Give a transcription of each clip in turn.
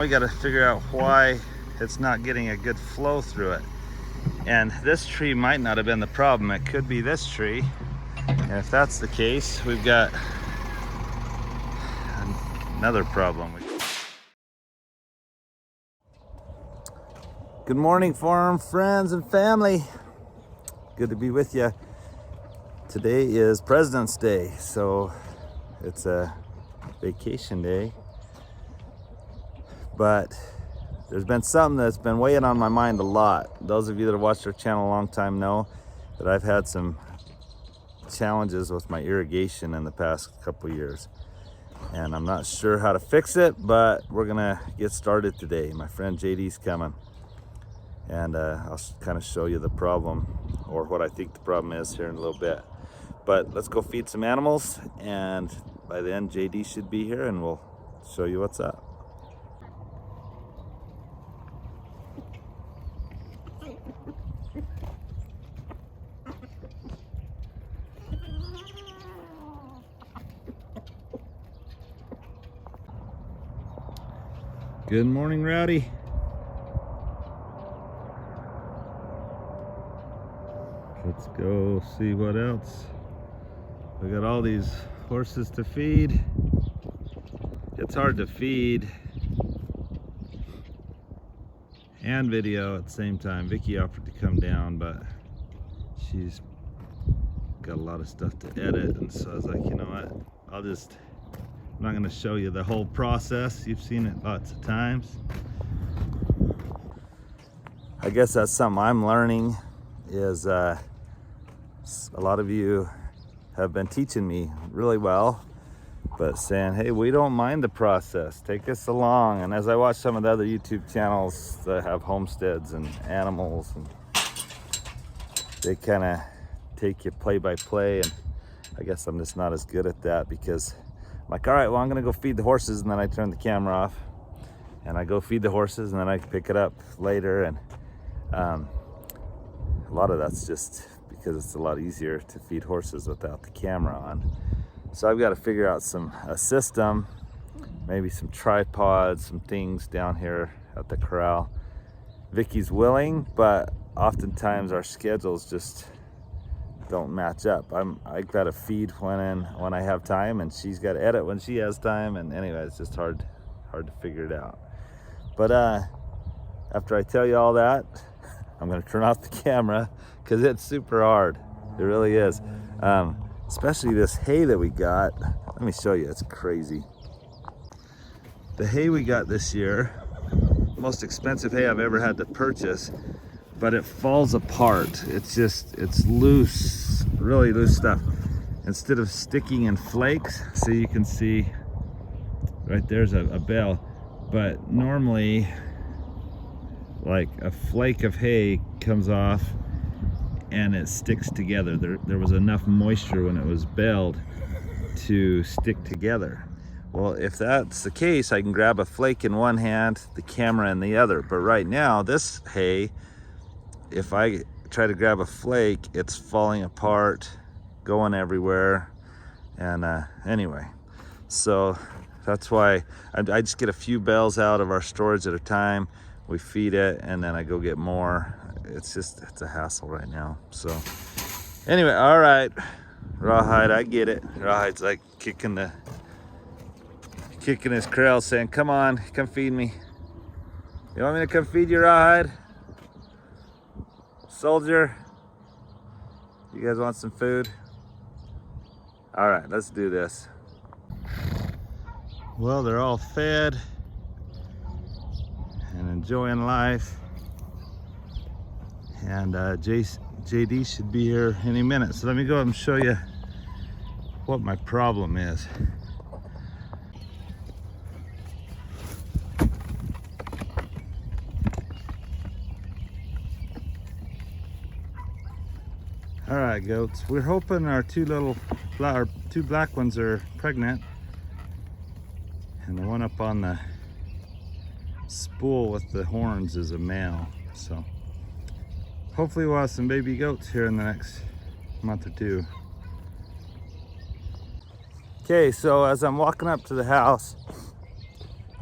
We got to figure out why it's not getting a good flow through it. And this tree might not have been the problem. It could be this tree. And if that's the case, we've got another problem. Good morning, farm friends and family. Good to be with you. Today is President's Day, so it's a vacation day. But there's been something that's been weighing on my mind a lot. Those of you that have watched our channel a long time know that I've had some challenges with my irrigation in the past couple years. And I'm not sure how to fix it, but we're gonna get started today. My friend JD's coming. And I'll kind of show you the problem, or what I think the problem is, here in a little bit. But let's go feed some animals, and by then JD should be here and we'll show you what's up. Good morning, Rowdy. Let's go see what else. We got all these horses to feed. It's hard to feed and video at the same time. Vicky offered to come down, but she's got a lot of stuff to edit, and so I was like, you know what, I'm not going to show you the whole process. You've seen it lots of times. I guess that's something I'm learning, is a lot of you have been teaching me really well, but saying, hey, we don't mind the process, take us along. And as I watch some of the other YouTube channels that have homesteads and animals, and they kind of take you play by play, and I guess I'm just not as good at that, because I'm like, all right, well, I'm gonna go feed the horses, and then I turn the camera off and I go feed the horses, and then I pick it up later. And a lot of that's just because it's a lot easier to feed horses without the camera on. So I've got to figure out a system, maybe some tripods, some things down here at the corral. Vicky's willing, but oftentimes our schedules just don't match up. I got to feed when I have time, and she's got to edit when she has time. And anyway, it's just hard to figure it out. But after I tell you all that, I'm going to turn off the camera, because it's super hard. It really is. Especially this hay that we got. Let me show you, it's crazy. The hay we got this year, most expensive hay I've ever had to purchase, but it falls apart. It's loose, really loose stuff. Instead of sticking in flakes, so you can see right there's a bale, but normally like a flake of hay comes off and it sticks together. There was enough moisture when it was baled to stick together. Well, if that's the case, I can grab a flake in one hand, the camera in the other. But right now, this hay, if I try to grab a flake, it's falling apart, going everywhere. And anyway, so that's why I just get a few bales out of our storage at a time. We feed it, and then I go get more. It's a hassle right now. So anyway, all right, Rawhide, I get it. Rawhide's like kicking his corral, saying, come on, come feed me. You want me to come feed you, Rawhide? Soldier, you guys want some food? All right, let's do this. Well, they're all fed and enjoying life. And JD should be here any minute. So let me go ahead and show you what my problem is. All right, goats. We're hoping our two black ones are pregnant, and the one up on the spool with the horns is a male. So hopefully we'll have some baby goats here in the next month or two. Okay, so as I'm walking up to the house,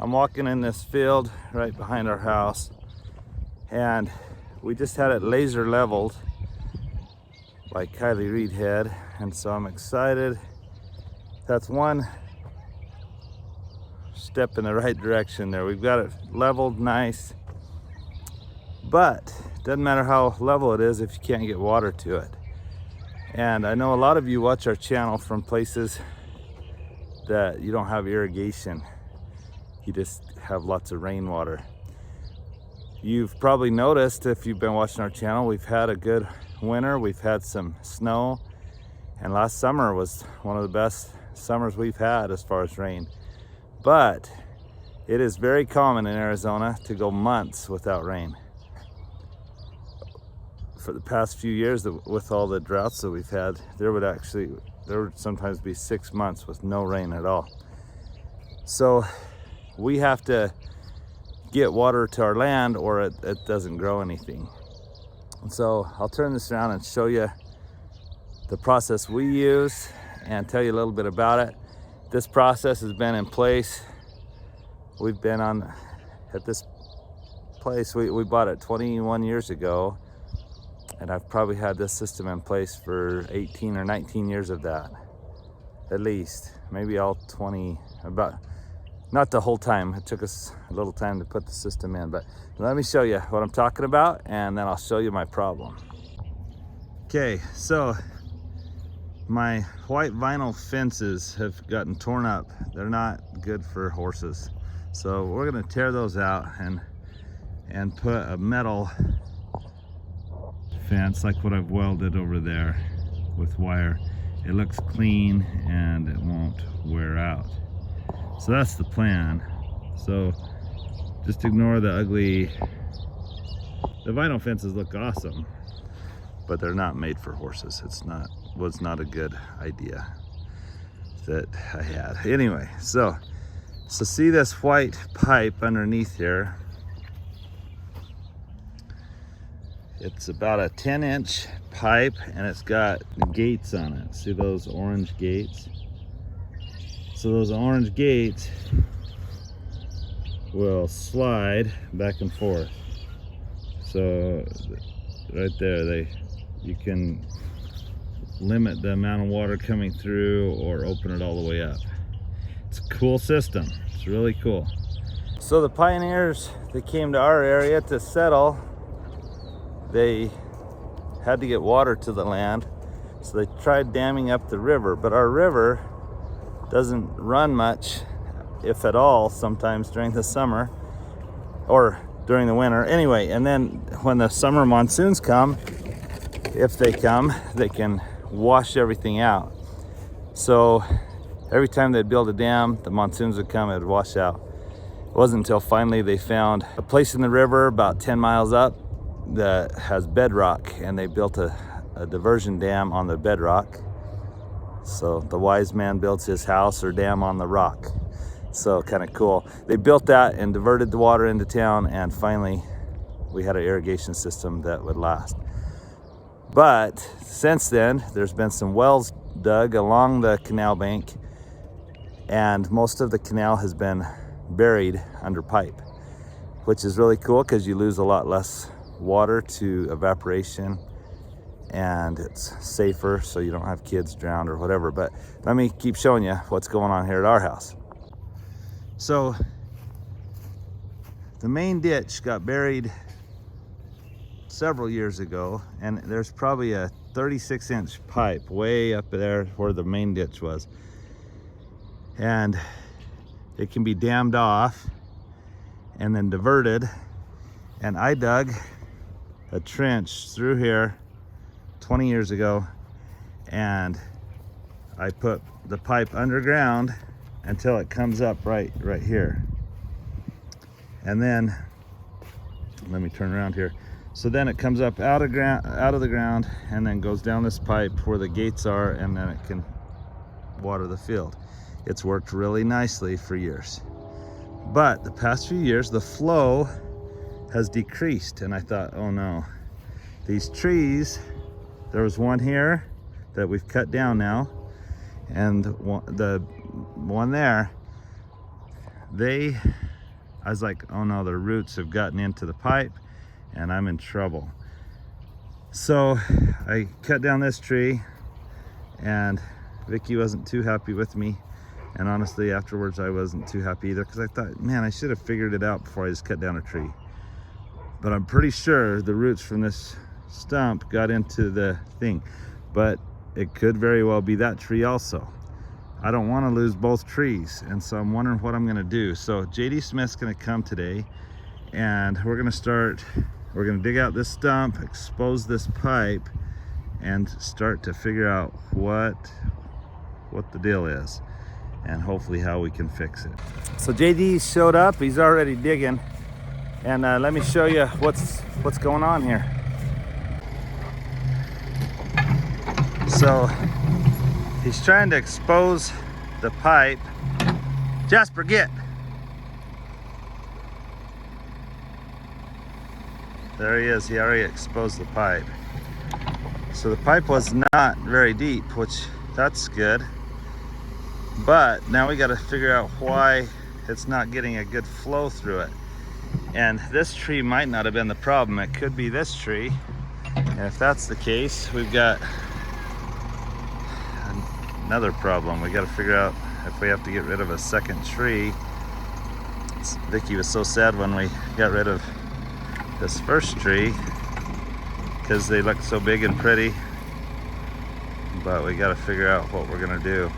I'm walking in this field right behind our house, and we just had it laser leveled by Kylie Reed Head, and so I'm excited. That's one step in the right direction there. We've got it leveled nice, but it doesn't matter how level it is if you can't get water to it. And I know a lot of you watch our channel from places that you don't have irrigation. You just have lots of rainwater. You've probably noticed, if you've been watching our channel, we've had a good winter. We've had some snow, and last summer was one of the best summers we've had as far as rain. But it is very common in Arizona to go months without rain. For the past few years, with all the droughts that we've had, there would sometimes be 6 months with no rain at all. So we have to get water to our land, or it doesn't grow anything. And so I'll turn this around and show you the process we use and tell you a little bit about it. This process has been in place. We've been at this place, we bought it 21 years ago, and I've probably had this system in place for 18 or 19 years of that, at least. Maybe all 20, not the whole time. It took us a little time to put the system in, but let me show you what I'm talking about, and then I'll show you my problem. Okay, so my white vinyl fences have gotten torn up. They're not good for horses. So we're gonna tear those out and put a metal fence like what I've welded over there with wire. It looks clean and it won't wear out. So that's the plan. So just ignore the ugly. The vinyl fences look awesome, but they're not made for horses. Was not a good idea that I had. Anyway, so see this white pipe underneath here. It's about a 10-inch pipe, and it's got gates on it. See those orange gates? So those orange gates will slide back and forth. So right there, you can limit the amount of water coming through or open it all the way up. It's a cool system. It's really cool. So the pioneers that came to our area to settle, they had to get water to the land, so they tried damming up the river, but our river doesn't run much, if at all, sometimes during the summer or during the winter. Anyway, and then when the summer monsoons come, if they come, they can wash everything out. So every time they'd build a dam, the monsoons would come, it would wash out. It wasn't until finally they found a place in the river about 10 miles up that has bedrock, and they built a diversion dam on the bedrock. So the wise man builds his house or dam on the rock. So kind of cool. They built that and diverted the water into town, and finally we had an irrigation system that would last. But since then, there's been some wells dug along the canal bank, and most of the canal has been buried under pipe, which is really cool because you lose a lot less water to evaporation, and it's safer, so you don't have kids drowned or whatever. But let me keep showing you what's going on here at our house. So the main ditch got buried several years ago, and there's probably a 36-inch pipe way up there where the main ditch was, and it can be dammed off and then diverted. And I dug a trench through here 20 years ago, and I put the pipe underground until it comes up right here. And then let me turn around here. So then it comes up out of the ground and then goes down this pipe where the gates are, and then it can water the field. It's worked really nicely for years. But the past few years, the flow has decreased, and I thought, oh no, these trees, there was one here that we've cut down now, and the one there, they I was like, oh no, the roots have gotten into the pipe and I'm in trouble. So I cut down this tree, and Vicky wasn't too happy with me. And honestly, afterwards, I wasn't too happy either, because I thought, man, I should have figured it out before I just cut down a tree. But I'm pretty sure the roots from this stump got into the thing. But it could very well be that tree also. I don't want to lose both trees, and so I'm wondering what I'm going to do. So JD Smith's going to come today, and we're going to dig out this stump, expose this pipe, and start to figure out what the deal is, and hopefully how we can fix it. So JD showed up. He's already digging, and let me show you what's going on here. So he's trying to expose the pipe. Jasper, get. There he is. He already exposed the pipe. So the pipe was not very deep, which that's good. But now we got to figure out why it's not getting a good flow through it. And this tree might not have been the problem. It could be this tree. And if that's the case, we've got another problem. We got to figure out if we have to get rid of a second tree. Vicky was so sad when we got rid of this first tree because they look so big and pretty, but we got to figure out what we're gonna do.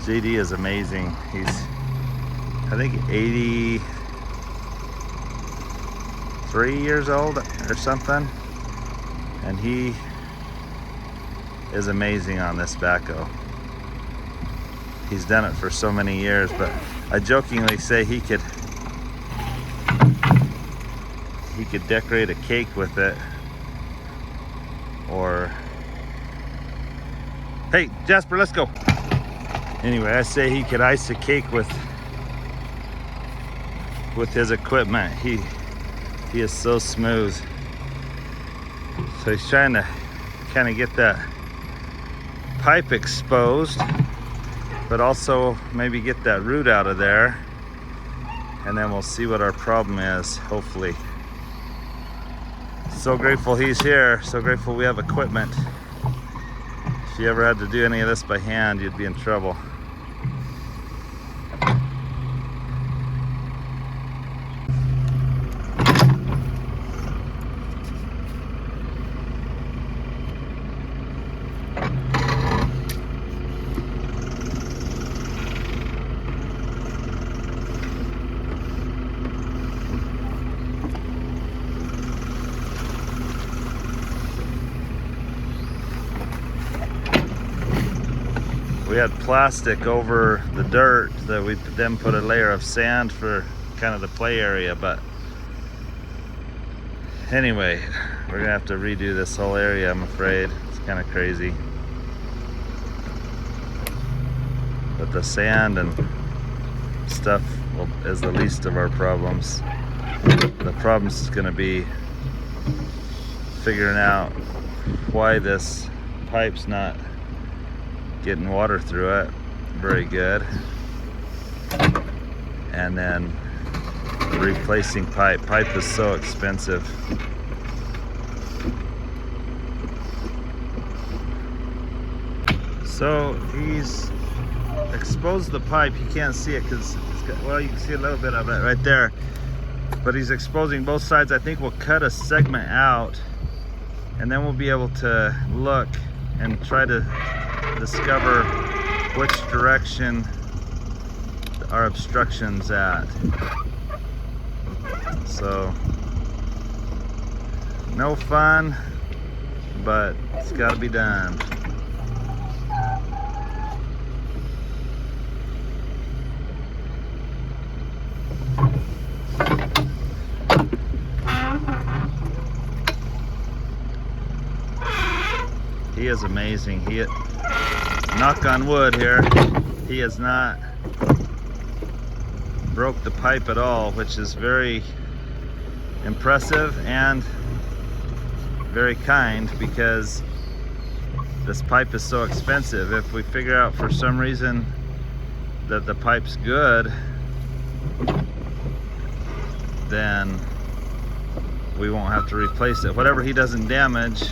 JD is amazing. He's, I think, 83 years old or something, and he is amazing on this backhoe. He's done it for so many years, but I jokingly say he could decorate a cake with it, or hey Jasper, let's go. Anyway, I say he could ice a cake with his equipment. He is so smooth. So he's trying to kind of get that pipe exposed, but also maybe get that root out of there, and then we'll see what our problem is, hopefully. So grateful he's here, so grateful we have equipment. If you ever had to do any of this by hand, you'd be in trouble. We had plastic over the dirt that we then put a layer of sand for kind of the play area, but anyway, we're gonna have to redo this whole area, I'm afraid. It's kind of crazy. But the sand and stuff is the least of our problems. The problem is gonna be figuring out why this pipe's not getting water through it very good, and then replacing pipe is so expensive. So he's exposed the pipe. You can't see it because it's got, well, you can see a little bit of it right there, but he's exposing both sides. I think we'll cut a segment out, and then we'll be able to look and try to discover which direction our obstruction's at. So no fun, but it's got to be done. He is amazing. Knock on wood here, he has not broke the pipe at all, which is very impressive and very kind, because this pipe is so expensive. If we figure out for some reason that the pipe's good, then we won't have to replace it. Whatever he doesn't damage,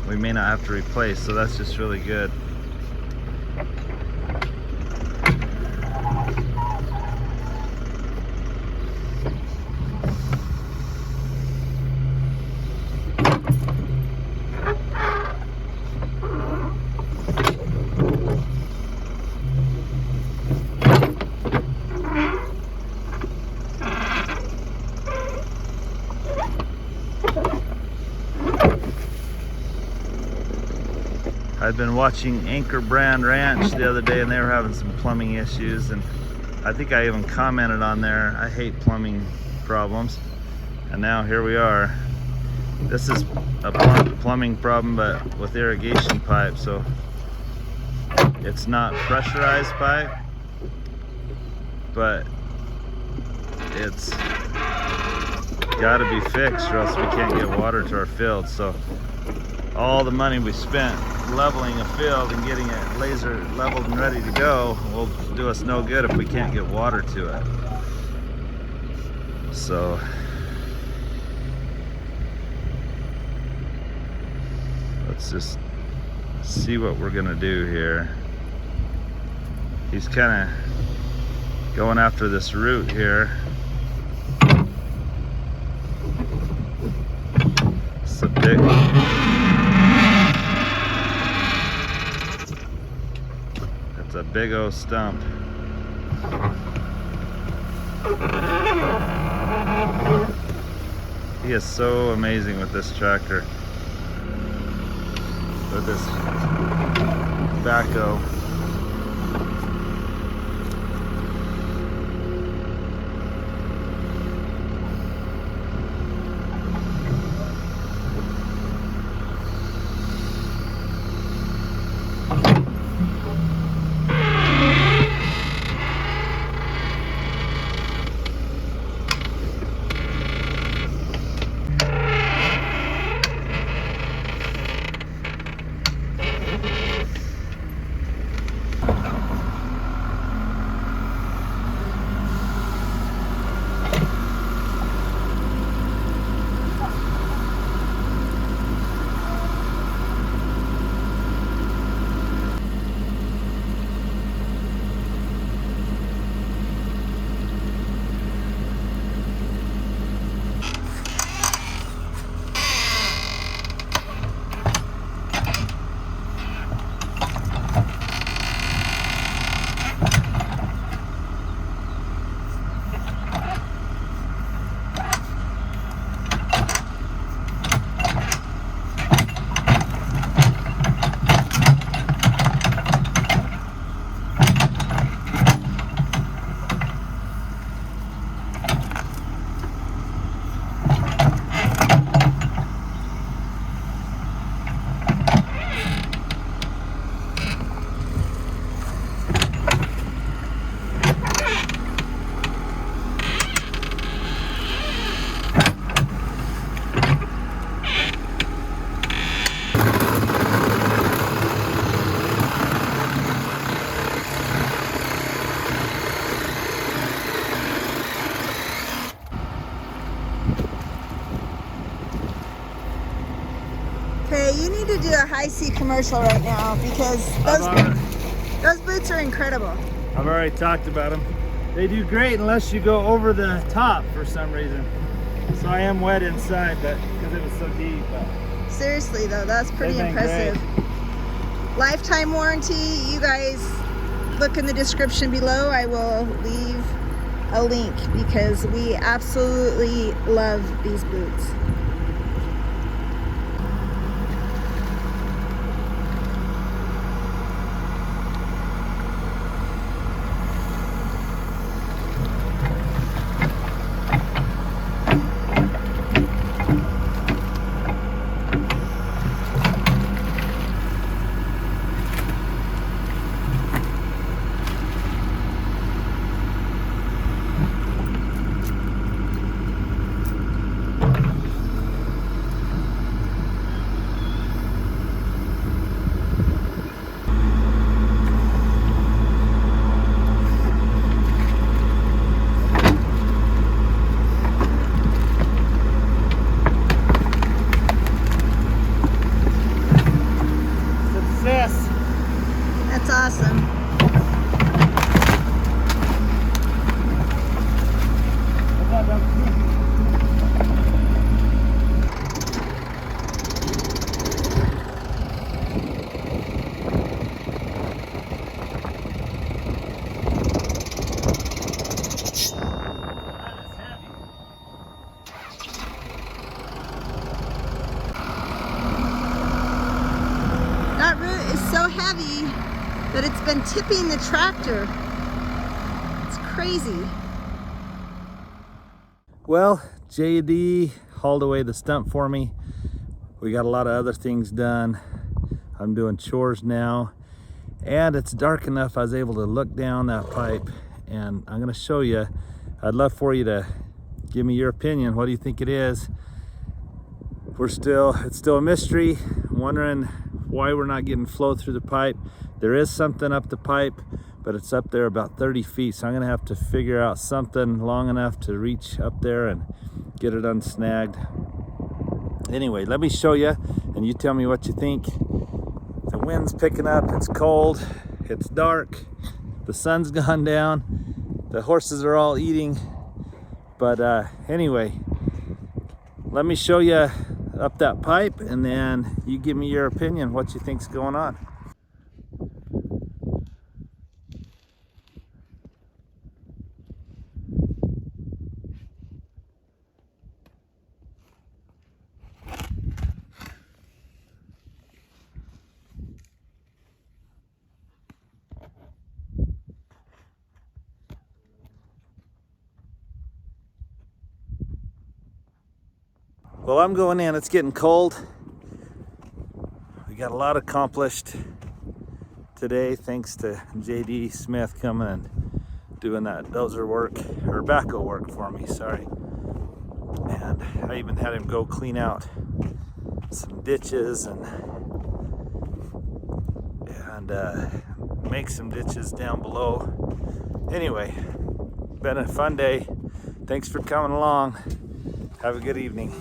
we may not have to replace, so that's just really good. I'd been watching Anchor Brand Ranch the other day, and they were having some plumbing issues, and I think I even commented on there, I hate plumbing problems, and now here we are. This is a plumbing problem, but with irrigation pipe, so it's not pressurized pipe, but it's got to be fixed or else we can't get water to our field. So all the money we spent leveling a field and getting it laser leveled and ready to go will do us no good if we can't get water to it. So let's just see what we're gonna do here. He's kind of going after this root here. It's a big It's a big old stump. He is so amazing with this tractor, with this backhoe. Okay, you need to do a high C commercial right now because those boots are incredible. I've already talked about them. They do great unless you go over the top for some reason. So I am wet inside, but because it was so deep. But seriously though, that's pretty impressive. Great. Lifetime warranty. You guys look in the description below. I will leave a link because we absolutely love these boots. heavy that it's been tipping the tractor. It's crazy. Well, JD hauled away the stump for me. We got a lot of other things done. I'm doing chores now, and it's dark enough I was able to look down that pipe, and I'm gonna show you. I'd love for you to give me your opinion. What do you think it is? It's still a mystery. I'm wondering why we're not getting flow through the pipe. There is something up the pipe, but it's up there about 30 feet. So I'm gonna have to figure out something long enough to reach up there and get it unsnagged. Anyway, let me show you and you tell me what you think. The wind's picking up, it's cold, it's dark, the sun's gone down, the horses are all eating. But anyway, let me show you up that pipe and then you give me your opinion, what you think's going on. Well, I'm going in. It's getting cold. We got a lot accomplished today thanks to JD Smith coming and doing that dozer work, or backhoe work for me, sorry. And I even had him go clean out some ditches and make some ditches down below. Anyway, been a fun day. Thanks for coming along. Have a good evening.